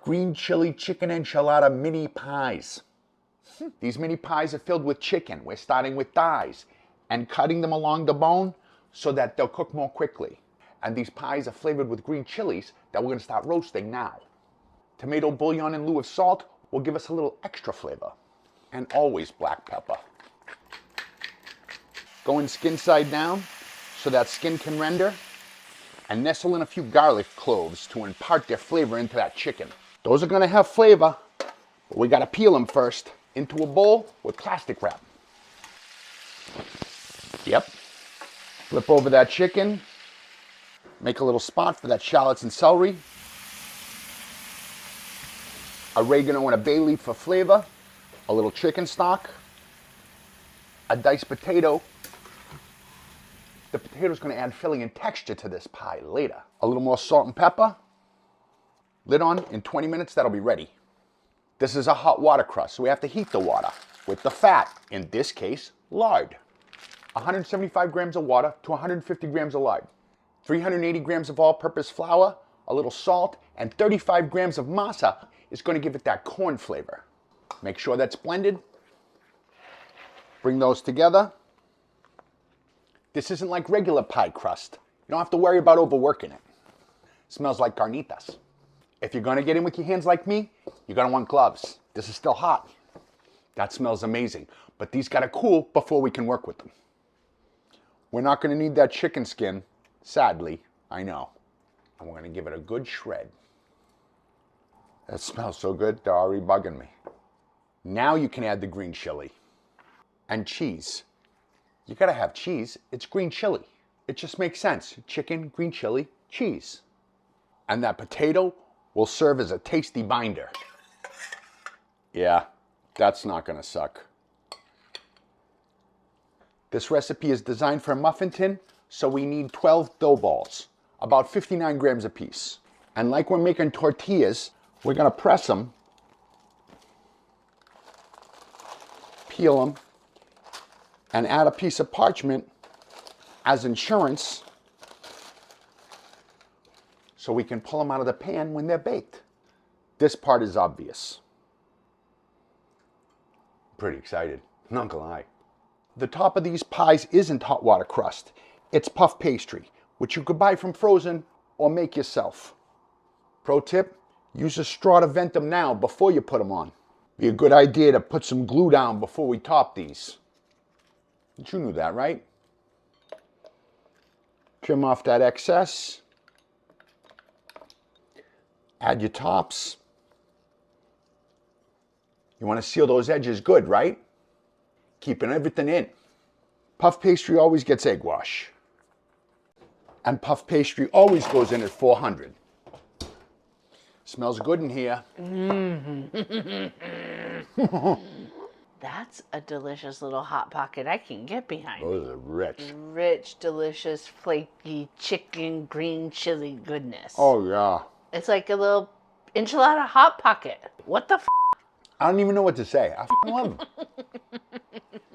green chili chicken enchilada mini pies. These mini pies are filled with chicken. We're starting with thighs and cutting them along the bone so that they'll cook more quickly. And these pies are flavored with green chilies that we're going to start roasting now. Tomato bouillon in lieu of salt will give us a little extra flavor. And always black pepper. Going skin side down so that skin can render. And nestle in a few garlic cloves to impart their flavor into that chicken. Those are going to have flavor, but we got to peel them first into a bowl with plastic wrap. Yep. Flip over that chicken. Make a little spot for that shallots and celery. Oregano and a bay leaf for flavor. A little chicken stock. A diced potato. The potato's going to add filling and texture to this pie later. A little more salt and pepper. Lid on. In 20 minutes, that'll be ready. This is a hot water crust, so we have to heat the water with the fat, in this case, lard. 175 grams of water to 150 grams of lard. 380 grams of all-purpose flour, a little salt, and 35 grams of masa is going to give it that corn flavor. Make sure that's blended. Bring those together. This isn't like regular pie crust. You don't have to worry about overworking it. Smells like carnitas. If you're going to get in with your hands like me, you're going to want gloves. This is still hot. That smells amazing. But these got to cool before we can work with them. We're not going to need that chicken skin. Sadly, I know. And we're going to give it a good shred. That smells so good, they're already bugging me. Now you can add the green chili. And cheese. You got to have cheese. It's green chili. It just makes sense. Chicken, green chili, cheese. And that potato will serve as a tasty binder. Yeah, that's not going to suck. This recipe is designed for a muffin tin, so we need 12 dough balls, about 59 grams apiece. And like we're making tortillas, we're going to press them, peel them, and add a piece of parchment as insurance so we can pull them out of the pan when they're baked. This part is obvious. Pretty excited, not gonna lie. The top of these pies isn't hot water crust. It's puff pastry, which you could buy from frozen or make yourself. Pro tip, use a straw to vent them now before you put them on. Be a good idea to put some glue down before we top these. But you knew that, right? Trim off that excess. Add your tops. You want to seal those edges good, right? Keeping everything in. Puff pastry always gets egg wash. And puff pastry always goes in at 400. Smells good in here. That's a delicious little hot pocket I can get behind. Those are rich. Rich, delicious, flaky chicken green chili goodness. Oh, yeah. It's like a little enchilada hot pocket. What the f***? I don't even know what to say. I love them.